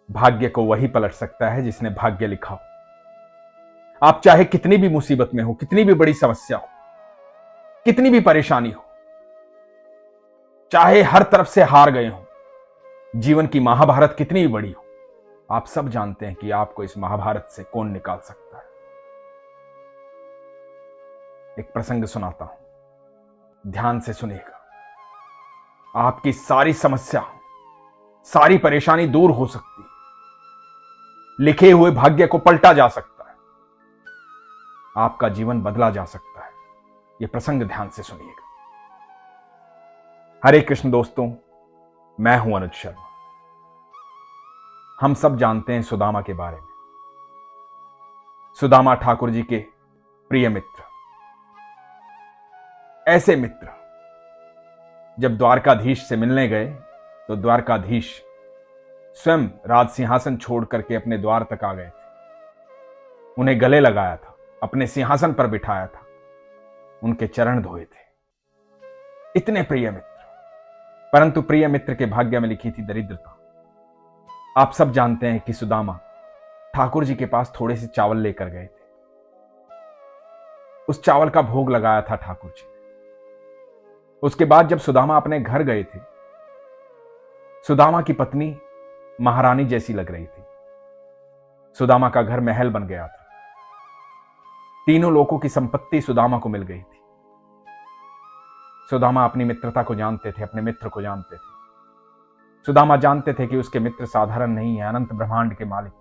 भाग्य को वही पलट सकता है जिसने भाग्य लिखा हो। आप चाहे कितनी भी मुसीबत में हो, कितनी भी बड़ी समस्या हो, कितनी भी परेशानी हो, चाहे हर तरफ से हार गए हो, जीवन की महाभारत कितनी भी बड़ी हो, आप सब जानते हैं कि आपको इस महाभारत से कौन निकाल सकता है। एक प्रसंग सुनाता हूं, ध्यान से सुनिएगा। आपकी सारी समस्या, सारी परेशानी दूर हो सकती है। लिखे हुए भाग्य को पलटा जा सकता है। आपका जीवन बदला जा सकता है। यह प्रसंग ध्यान से सुनिएगा। हरे कृष्ण दोस्तों, मैं हूं अनुज शर्मा। हम सब जानते हैं सुदामा के बारे में। सुदामा ठाकुर जी के प्रिय मित्र, ऐसे मित्र जब द्वारकाधीश से मिलने गए तो द्वारकाधीश स्वयं राज सिंहासन छोड़ करके अपने द्वार तक आ गए थे। उन्हें गले लगाया था, अपने सिंहासन पर बिठाया था, उनके चरण धोए थे। इतने प्रिय मित्र, परंतु प्रिय मित्र के भाग्य में लिखी थी दरिद्रता। आप सब जानते हैं कि सुदामा ठाकुर जी के पास थोड़े से चावल लेकर गए थे। उस चावल का भोग लगाया था ठाकुर जी। उसके बाद जब सुदामा अपने घर गए थे, सुदामा की पत्नी महारानी जैसी लग रही थी। सुदामा का घर महल बन गया था। तीनों लोगों की संपत्ति सुदामा को मिल गई थी। सुदामा अपनी मित्रता को जानते थे, अपने मित्र को जानते थे। सुदामा जानते थे कि उसके मित्र साधारण नहीं है, अनंत ब्रह्मांड के मालिक।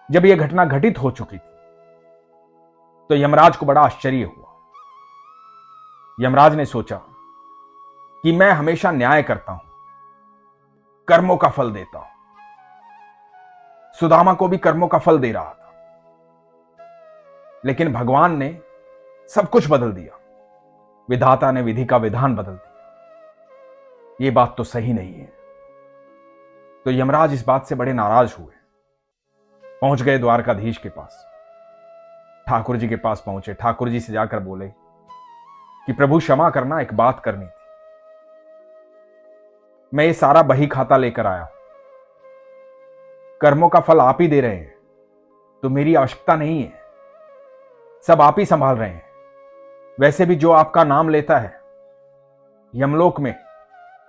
जब यह घटना घटित हो चुकी थी तो यमराज को बड़ा आश्चर्य हुआ। यमराज ने सोचा कि मैं हमेशा न्याय करता हूं, कर्मों का फल देता हूं। सुदामा को भी कर्मों का फल दे रहा था, लेकिन भगवान ने सब कुछ बदल दिया। विधाता ने विधि का विधान बदल दिया। यह बात तो सही नहीं है। तो यमराज इस बात से बड़े नाराज हुए। पहुंच गए द्वारकाधीश के पास, ठाकुर जी के पास पहुंचे। ठाकुर जी से जाकर बोले कि प्रभु क्षमा करना, एक बात करनी थी। मैं ये सारा बही खाता लेकर आया हूं। कर्मों का फल आप ही दे रहे हैं, तो मेरी आवश्यकता नहीं है। सब आप ही संभाल रहे हैं। वैसे भी जो आपका नाम लेता है यमलोक में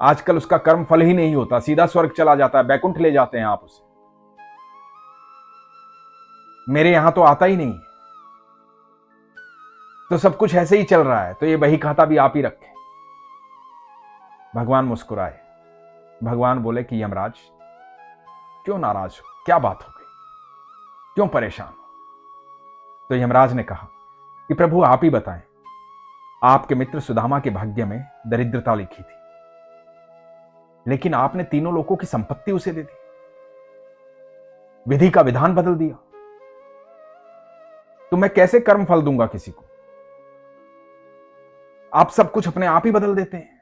आजकल उसका कर्म फल ही नहीं होता, सीधा स्वर्ग चला जाता है, बैकुंठ ले जाते हैं आप उसे। मेरे यहां तो आता ही नहीं है, तो सब कुछ ऐसे ही चल रहा है, तो ये बही खाता भी आप ही रखें। भगवान मुस्कुराए। भगवान बोले कि यमराज, क्यों नाराज हो? क्या बात हो गई? क्यों परेशान हो? तो यमराज ने कहा कि प्रभु आप ही बताएं, आपके मित्र सुदामा के भाग्य में दरिद्रता लिखी थी, लेकिन आपने तीनों लोगों की संपत्ति उसे दे दी, विधि का विधान बदल दिया। तो मैं कैसे कर्म फल दूंगा किसी को? आप सब कुछ अपने आप ही बदल देते हैं,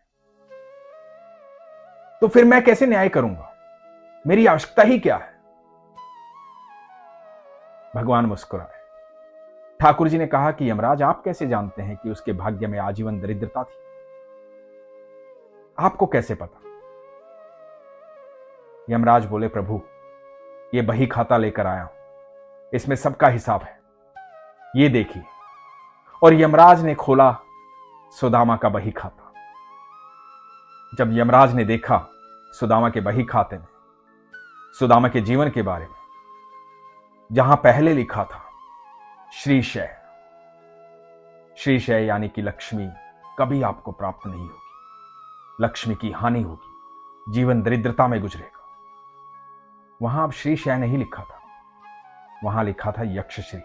तो फिर मैं कैसे न्याय करूंगा? मेरी आवश्यकता ही क्या है? भगवान मुस्कुराए। ठाकुर जी ने कहा कि यमराज, आप कैसे जानते हैं कि उसके भाग्य में आजीवन दरिद्रता थी? आपको कैसे पता? यमराज बोले, प्रभु ये बही खाता लेकर आया हूं, इसमें सबका हिसाब है, ये देखिए। और यमराज ने खोला सुदामा का बही खाता। जब यमराज ने देखा सुदामा के बही खाते में सुदामा के जीवन के बारे में, जहां पहले लिखा था श्रीशय, श्रीशय यानी कि लक्ष्मी कभी आपको प्राप्त नहीं होगी, लक्ष्मी की हानि होगी, जीवन दरिद्रता में गुजरेगा, वहां अब श्रीशय नहीं लिखा था, वहां लिखा था यक्षश्री।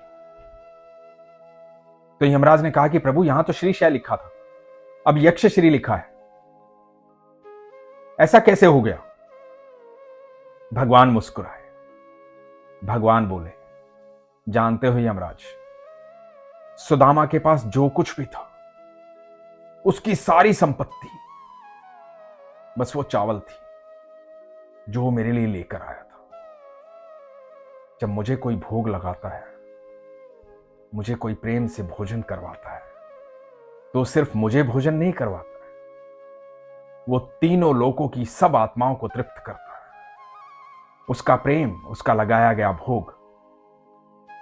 तो यमराज ने कहा कि प्रभु यहां तो श्रीशय लिखा था, अब यक्षश्री लिखा है, ऐसा कैसे हो गया? भगवान मुस्कुराए। भगवान बोले, जानते हो यमराज, सुदामा के पास जो कुछ भी था, उसकी सारी संपत्ति बस वो चावल थी जो वो मेरे लिए लेकर आया था। जब मुझे कोई भोग लगाता है, मुझे कोई प्रेम से भोजन करवाता है, तो सिर्फ मुझे भोजन नहीं करवाता है, वो तीनों लोगों की सब आत्माओं को तृप्त करता है। उसका प्रेम, उसका लगाया गया भोग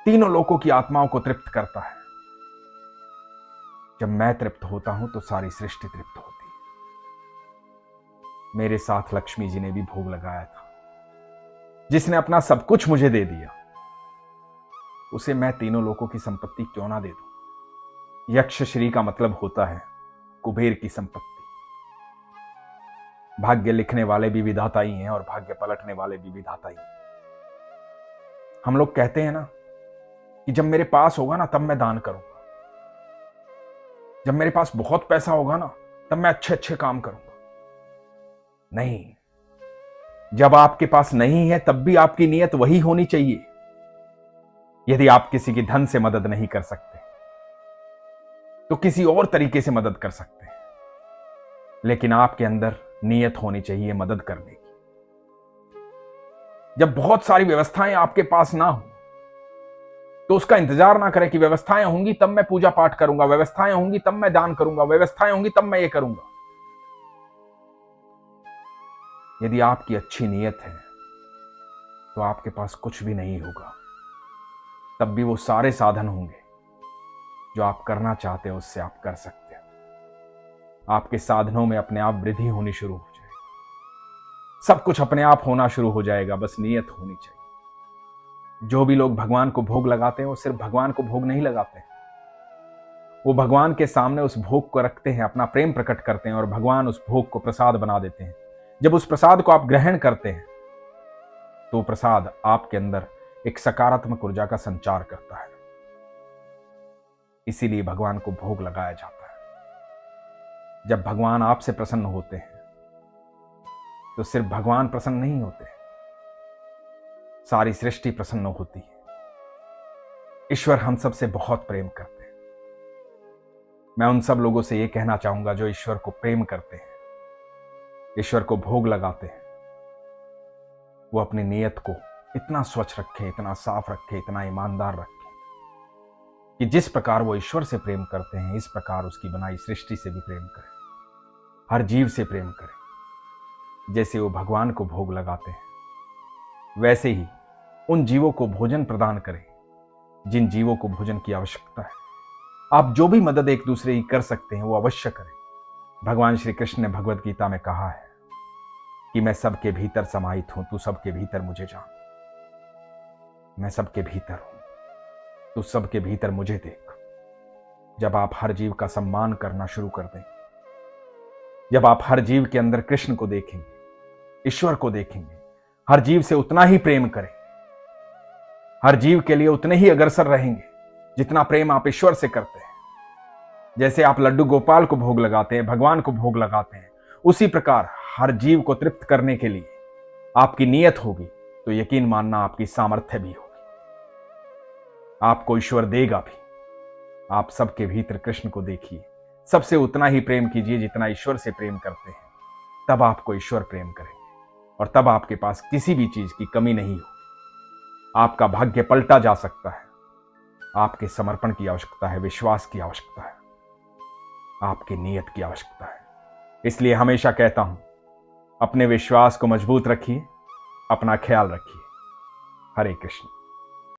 तीनों लोकों की आत्माओं को तृप्त करता है। जब मैं तृप्त होता हूं तो सारी सृष्टि तृप्त होती है। मेरे साथ लक्ष्मी जी ने भी भोग लगाया था। जिसने अपना सब कुछ मुझे दे दिया, उसे मैं तीनों लोकों की संपत्ति क्यों ना दे दूं। यक्ष श्री का मतलब होता है कुबेर की संपत्ति। भाग्य लिखने वाले भी विधाता ही हैं और भाग्य पलटने वाले भी विधाता ही हैं। हम लोग कहते हैं ना कि जब मेरे पास होगा ना तब मैं दान करूंगा, जब मेरे पास बहुत पैसा होगा ना तब मैं अच्छे अच्छे काम करूंगा। नहीं, जब आपके पास नहीं है तब भी आपकी नीयत वही होनी चाहिए। यदि आप किसी की धन से मदद नहीं कर सकते तो किसी और तरीके से मदद कर सकते हैं, लेकिन आपके अंदर नीयत होनी चाहिए मदद करने की। जब बहुत सारी व्यवस्थाएं आपके पास ना हो तो उसका इंतजार ना करें कि व्यवस्थाएं होंगी तब मैं पूजा पाठ करूंगा, व्यवस्थाएं होंगी तब मैं दान करूंगा, व्यवस्थाएं होंगी तब मैं ये करूंगा। यदि आपकी अच्छी नीयत है तो आपके पास कुछ भी नहीं होगा, तब भी वो सारे साधन होंगे जो आप करना चाहते हैं उससे आप कर सकते हैं। आपके साधनों में अपने आप वृद्धि होनी शुरू हो जाएगी, सब कुछ अपने आप होना शुरू हो जाएगा, बस नीयत होनी चाहिए। जो भी लोग भगवान को भोग लगाते हैं वो सिर्फ भगवान को भोग नहीं लगाते हैं, वो भगवान के सामने उस भोग को रखते हैं, अपना प्रेम प्रकट करते हैं और भगवान उस भोग को प्रसाद बना देते हैं। जब उस प्रसाद को आप ग्रहण करते हैं तो प्रसाद आपके अंदर एक सकारात्मक ऊर्जा का संचार करता है। इसीलिए भगवान को भोग लगाया जाता है। जब भगवान आपसे प्रसन्न होते हैं तो सिर्फ भगवान प्रसन्न नहीं होते, सारी सृष्टि प्रसन्न होती है। ईश्वर हम सबसे बहुत प्रेम करते हैं। मैं उन सब लोगों से यह कहना चाहूंगा जो ईश्वर को प्रेम करते हैं, ईश्वर को भोग लगाते हैं, वो अपनी नीयत को इतना स्वच्छ रखें, इतना साफ रखें, इतना ईमानदार रखें कि जिस प्रकार वो ईश्वर से प्रेम करते हैं इस प्रकार उसकी बनाई सृष्टि से भी प्रेम करें, हर जीव से प्रेम करें। जैसे वो भगवान को भोग लगाते हैं वैसे ही उन जीवों को भोजन प्रदान करें जिन जीवों को भोजन की आवश्यकता है। आप जो भी मदद एक दूसरे की कर सकते हैं वो अवश्य करें। भगवान श्री कृष्ण ने भगवद गीता में कहा है कि मैं सबके भीतर समाहित हूं, तू सबके भीतर मुझे जान। मैं सबके भीतर हूं, तू सबके भीतर मुझे देख। जब आप हर जीव का सम्मान करना शुरू कर दें, जब आप हर जीव के अंदर कृष्ण को देखेंगे, ईश्वर को देखेंगे, हर जीव से उतना ही प्रेम करें, हर जीव के लिए उतने ही अग्रसर रहेंगे जितना प्रेम आप ईश्वर से करते हैं। जैसे आप लड्डू गोपाल को भोग लगाते हैं, भगवान को भोग लगाते हैं, उसी प्रकार हर जीव को तृप्त करने के लिए आपकी नीयत होगी तो यकीन मानना आपकी सामर्थ्य भी होगी। आपको ईश्वर देगा भी। आप सबके भीतर कृष्ण को देखिए, सबसे उतना ही प्रेम कीजिए जितना ईश्वर से प्रेम करते हैं, तब आपको ईश्वर प्रेम करेंगे और तब आपके पास किसी भी चीज की कमी नहीं होगी। आपका भाग्य पलटा जा सकता है। आपके समर्पण की आवश्यकता है, विश्वास की आवश्यकता है, आपकी नीयत की आवश्यकता है। इसलिए हमेशा कहता हूं, अपने विश्वास को मजबूत रखिए, अपना ख्याल रखिए। हरे कृष्ण।